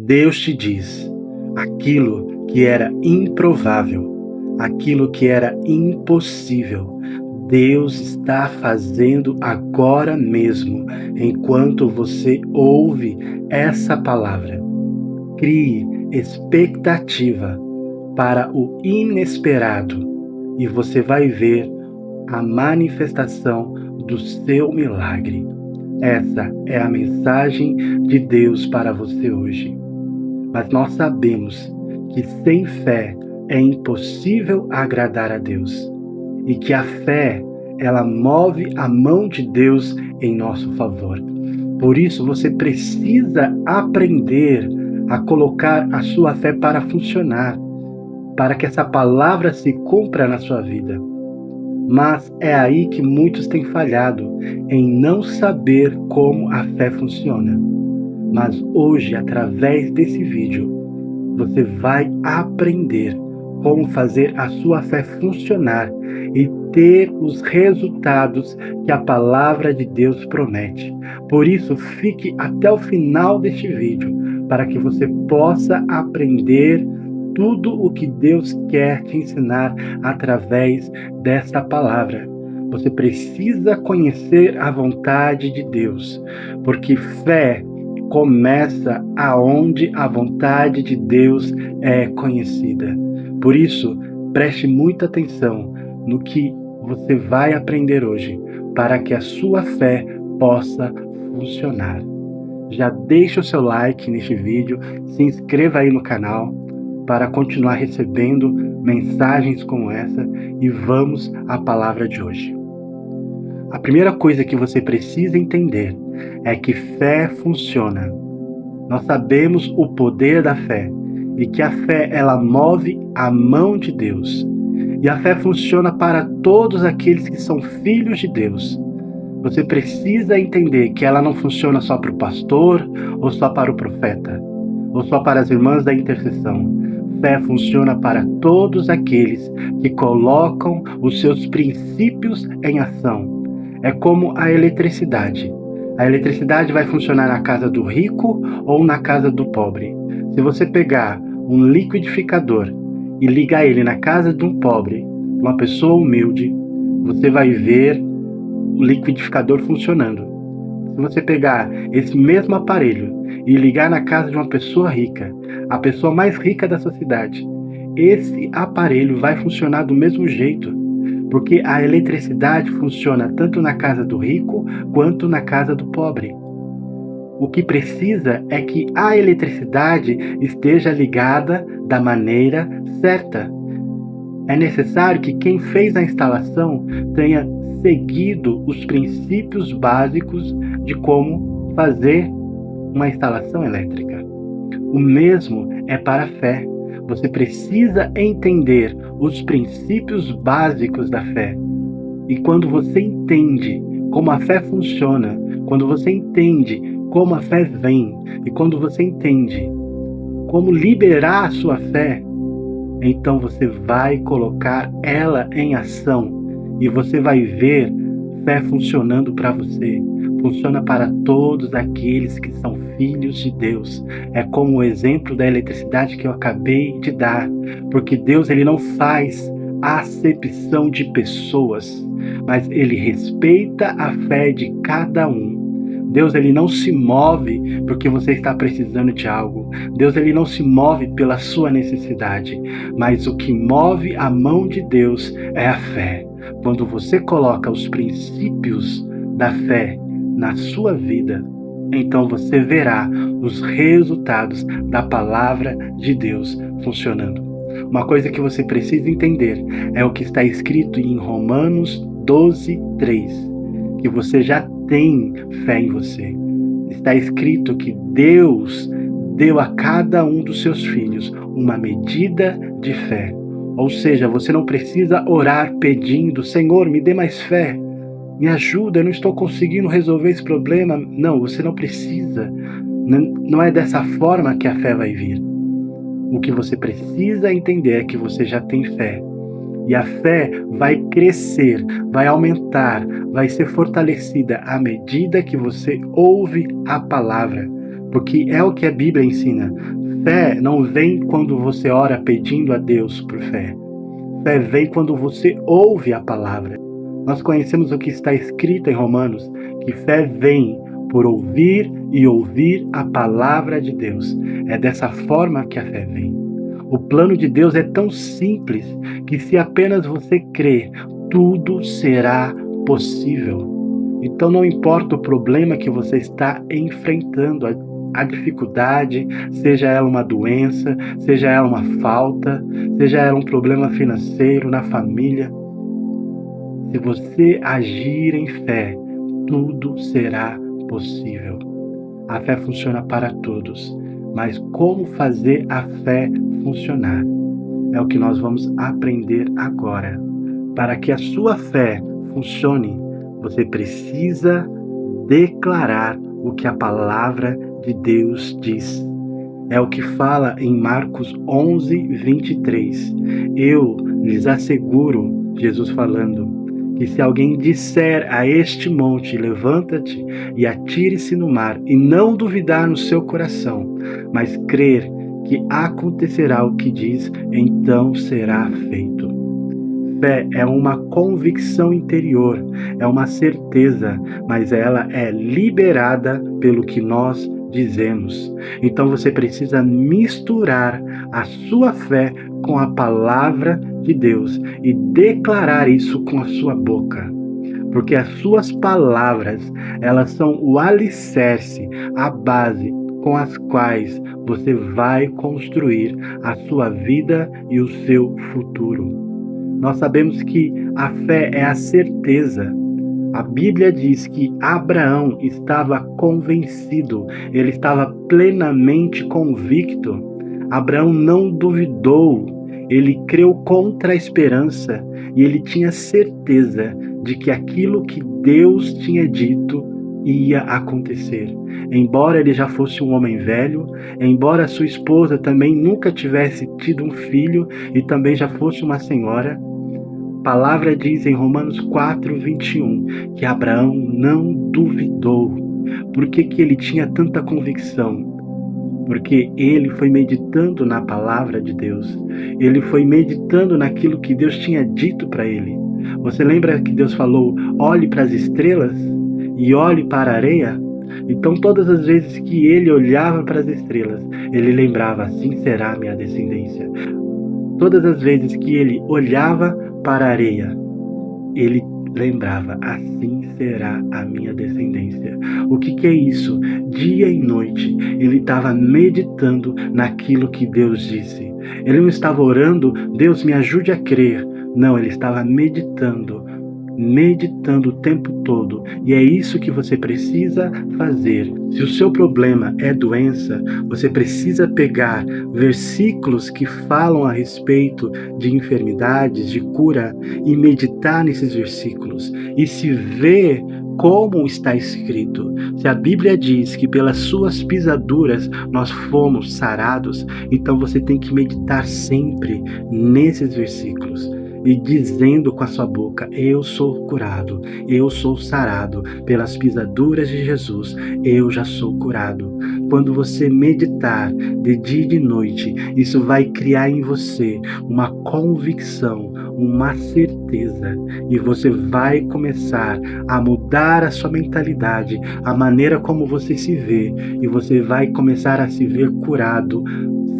Deus te diz: aquilo que era improvável, aquilo que era impossível, Deus está fazendo agora mesmo, enquanto você ouve essa palavra. Crie expectativa para o inesperado e você vai ver a manifestação do seu milagre. Essa é a mensagem de Deus para você hoje. Mas nós sabemos que sem fé é impossível agradar a Deus e que a fé, ela move a mão de Deus em nosso favor. Por isso você precisa aprender a colocar a sua fé para funcionar, para que essa palavra se cumpra na sua vida. Mas é aí que muitos têm falhado, em não saber como a fé funciona. Mas hoje, através desse vídeo, você vai aprender como fazer a sua fé funcionar e ter os resultados que a palavra de Deus promete. Por isso, fique até o final deste vídeo, para que você possa aprender tudo o que Deus quer te ensinar através desta palavra. Você precisa conhecer a vontade de Deus, porque fé começa aonde a vontade de Deus é conhecida. Por isso, preste muita atenção no que você vai aprender hoje, para que a sua fé possa funcionar. Já deixa o seu like neste vídeo, se inscreva aí no canal para continuar recebendo mensagens como essa e vamos à palavra de hoje. A primeira coisa que você precisa entender é que fé funciona. Nós sabemos o poder da fé e que a fé, ela move a mão de Deus. E a fé funciona para todos aqueles que são filhos de Deus. Você precisa entender que ela não funciona só para o pastor ou só para o profeta ou só para as irmãs da intercessão. Fé funciona para todos aqueles que colocam os seus princípios em ação. É como a eletricidade. A eletricidade vai funcionar na casa do rico ou na casa do pobre. Se você pegar um liquidificador e ligar ele na casa de um pobre, uma pessoa humilde, você vai ver o liquidificador funcionando. Se você pegar esse mesmo aparelho e ligar na casa de uma pessoa rica, a pessoa mais rica da sua cidade, esse aparelho vai funcionar do mesmo jeito, porque a eletricidade funciona tanto na casa do rico quanto na casa do pobre. O que precisa é que a eletricidade esteja ligada da maneira certa. É necessário que quem fez a instalação tenha seguido os princípios básicos de como fazer uma instalação elétrica. O mesmo é para a fé. Você precisa entender os princípios básicos da fé. E quando você entende como a fé funciona, quando você entende como a fé vem, e quando você entende como liberar a sua fé, então você vai colocar ela em ação e você vai ver fé funcionando para você. Funciona para todos aqueles que são filhos de Deus. É como o exemplo da eletricidade que eu acabei de dar, porque Deus, ele não faz acepção de pessoas, mas ele respeita a fé de cada um. Deus, ele não se move porque você está precisando de algo. Deus, ele não se move pela sua necessidade, mas o que move a mão de Deus é a fé. Quando você coloca os princípios da fé na sua vida, então você verá os resultados da palavra de Deus funcionando. Uma coisa que você precisa entender é o que está escrito em Romanos 12:3, que você já tem fé em você. Está escrito que Deus deu a cada um dos seus filhos uma medida de fé. Ou seja, você não precisa orar pedindo: Senhor, me dê mais fé, me ajuda, eu não estou conseguindo resolver esse problema. Não, você não precisa. Não é dessa forma que a fé vai vir. O que você precisa entender é que você já tem fé. E a fé vai crescer, vai aumentar, vai ser fortalecida à medida que você ouve a palavra. porque é o que a Bíblia ensina. Fé não vem quando você ora pedindo a Deus por fé. Fé vem quando você ouve a palavra. Nós conhecemos o que está escrito em Romanos, que fé vem por ouvir e ouvir a palavra de Deus. É dessa forma que a fé vem. O plano de Deus é tão simples que se apenas você crer, tudo será possível. Então não importa o problema que você está enfrentando, a dificuldade, seja ela uma doença, seja ela uma falta, seja ela um problema financeiro na família, se você agir em fé, tudo será possível. A fé funciona para todos, mas como fazer a fé funcionar? É o que nós vamos aprender agora. Para que a sua fé funcione, você precisa declarar o que a palavra de Deus diz. É o que fala em Marcos 11:23. Eu lhes asseguro, Jesus falando, que se alguém disser a este monte, levanta-te e atire-se no mar, e não duvidar no seu coração, mas crer que acontecerá o que diz, então será feito. Fé é uma convicção interior, é uma certeza, mas ela é liberada pelo que nós dizemos. Então você precisa misturar a sua fé com a palavra de Deus e declarar isso com a sua boca. Porque as suas palavras, elas são o alicerce, a base com as quais você vai construir a sua vida e o seu futuro. Nós sabemos que a fé é a certeza. A Bíblia diz que Abraão estava convencido, ele estava plenamente convicto. Abraão não duvidou, ele creu contra a esperança e ele tinha certeza de que aquilo que Deus tinha dito ia acontecer. Embora ele já fosse um homem velho, embora sua esposa também nunca tivesse tido um filho e também já fosse uma senhora, a palavra diz em Romanos 4:21 que Abraão não duvidou. Por que ele tinha tanta convicção? Porque ele foi meditando na palavra de Deus. Ele foi meditando naquilo que Deus tinha dito para ele. Você lembra que Deus falou, olhe para as estrelas e olhe para a areia? Então todas as vezes que ele olhava para as estrelas, ele lembrava, assim será a minha descendência. Todas as vezes que ele olhava para a areia, ele lembrava, assim será a minha descendência. O que é isso? Dia e noite, ele estava meditando naquilo que Deus disse. Ele não estava orando, Deus me ajude a crer. Não, ele estava meditando o tempo todo. E é isso que você precisa fazer. Se o seu problema é doença, você precisa pegar versículos que falam a respeito de enfermidades, de cura, e meditar nesses versículos e se ver como está escrito. Se a Bíblia diz que pelas suas pisaduras nós fomos sarados, então você tem que meditar sempre nesses versículos e dizendo com a sua boca, eu sou curado, eu sou sarado, pelas pisaduras de Jesus, eu já sou curado. Quando você meditar de dia e de noite, isso vai criar em você uma convicção, uma certeza, e você vai começar a mudar a sua mentalidade, a maneira como você se vê, e você vai começar a se ver curado,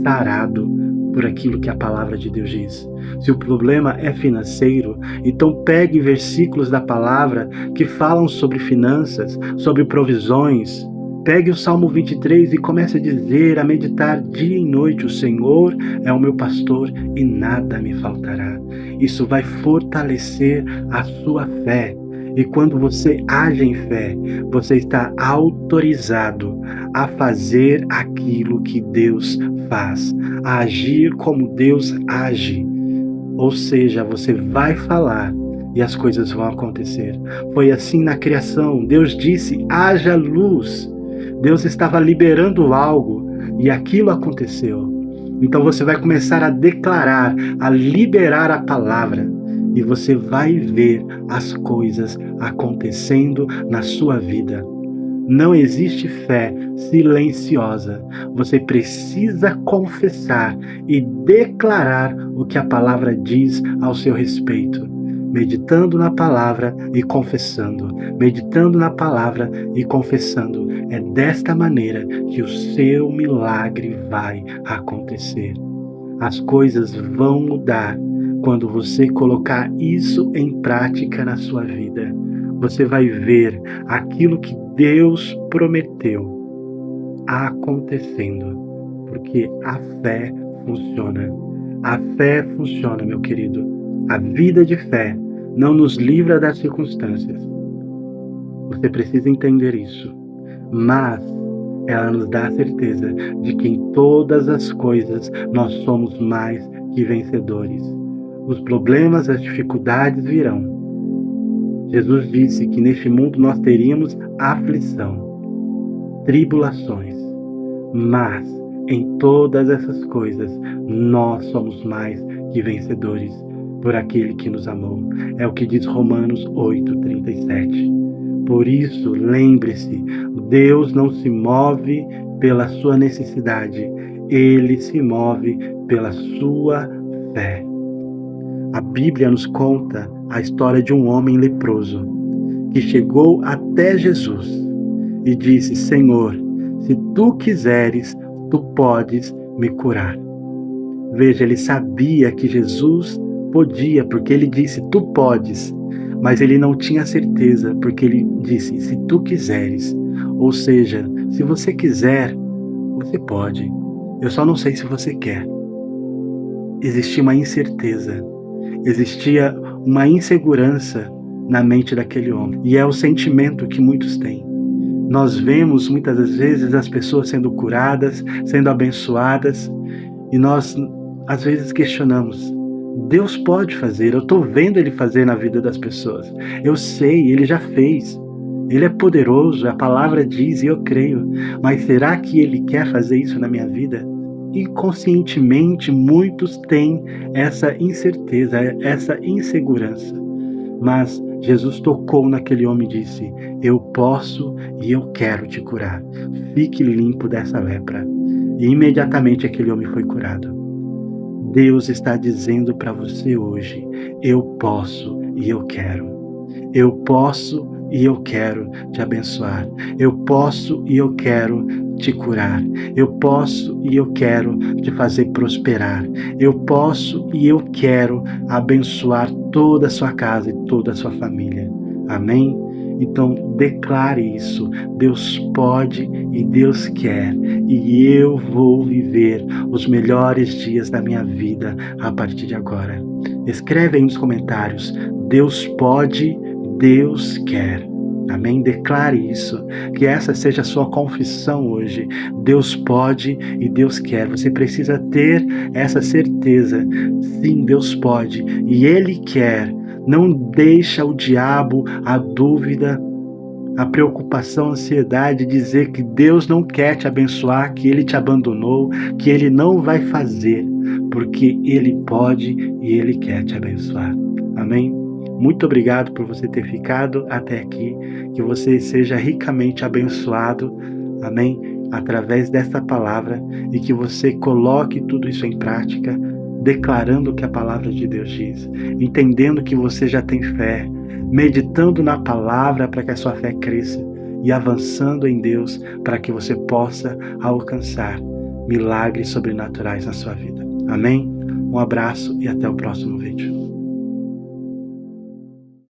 sarado, por aquilo que a palavra de Deus diz. Se o problema é financeiro, então pegue versículos da palavra que falam sobre finanças, sobre provisões. Pegue o Salmo 23 e comece a dizer, a meditar dia e noite, o Senhor é o meu pastor e nada me faltará. Isso vai fortalecer a sua fé. E quando você age em fé, você está autorizado a fazer aquilo que Deus faz, a agir como Deus age. Ou seja, você vai falar e as coisas vão acontecer. Foi assim na criação. Deus disse, haja luz. Deus estava liberando algo e aquilo aconteceu. Então você vai começar a declarar, a liberar a palavra. E você vai ver as coisas acontecendo na sua vida. Não existe fé silenciosa. Você precisa confessar e declarar o que a palavra diz ao seu respeito. Meditando na palavra e confessando. Meditando na palavra e confessando. É desta maneira que o seu milagre vai acontecer. As coisas vão mudar quando você colocar isso em prática na sua vida. Você vai ver aquilo que Deus prometeu acontecendo, porque a fé funciona. A fé funciona, meu querido. A vida de fé não nos livra das circunstâncias. Você precisa entender isso. Mas ela nos dá a certeza de que em todas as coisas nós somos mais que vencedores. Os problemas, as dificuldades virão. Jesus disse que neste mundo nós teríamos aflição, tribulações, mas em todas essas coisas nós somos mais que vencedores por aquele que nos amou. É o que diz Romanos 8:37. Por isso, lembre-se, Deus não se move pela sua necessidade, Ele se move pela sua fé. A Bíblia nos conta a história de um homem leproso que chegou até Jesus e disse: Senhor, se tu quiseres, tu podes me curar. Veja, ele sabia que Jesus podia, porque ele disse: tu podes, mas ele não tinha certeza, porque ele disse: se tu quiseres. Ou seja, se você quiser, você pode. Eu só não sei se você quer. Existia uma incerteza. Existia uma insegurança na mente daquele homem. E é o sentimento que muitos têm. Nós vemos muitas das vezes as pessoas sendo curadas, sendo abençoadas, e nós às vezes questionamos: Deus pode fazer, eu estou vendo Ele fazer na vida das pessoas. Eu sei, Ele já fez. Ele é poderoso, a palavra diz e eu creio. Mas será que Ele quer fazer isso na minha vida? Inconscientemente, muitos têm essa incerteza, essa insegurança. Mas Jesus tocou naquele homem e disse: eu posso e eu quero te curar. Fique limpo dessa lepra. E imediatamente aquele homem foi curado. Deus está dizendo para você hoje: eu posso e eu quero. Eu posso e eu quero te abençoar. Eu posso e eu quero te curar. Eu posso e eu quero te fazer prosperar. Eu posso e eu quero abençoar toda a sua casa e toda a sua família. Amém? Então declare isso. Deus pode e Deus quer. E eu vou viver os melhores dias da minha vida a partir de agora. Escreve aí nos comentários: Deus pode, Deus quer. Amém? Declare isso. Que essa seja a sua confissão hoje. Deus pode e Deus quer. Você precisa ter essa certeza. Sim, Deus pode e Ele quer. Não deixa o diabo, a dúvida, a preocupação, a ansiedade dizer que Deus não quer te abençoar, que Ele te abandonou, que Ele não vai fazer, porque Ele pode e Ele quer te abençoar. Amém? Muito obrigado por você ter ficado até aqui, que você seja ricamente abençoado, amém? Através desta palavra, e que você coloque tudo isso em prática, declarando o que a palavra de Deus diz, entendendo que você já tem fé, meditando na palavra para que a sua fé cresça e avançando em Deus para que você possa alcançar milagres sobrenaturais na sua vida. Amém? Um abraço e até o próximo vídeo.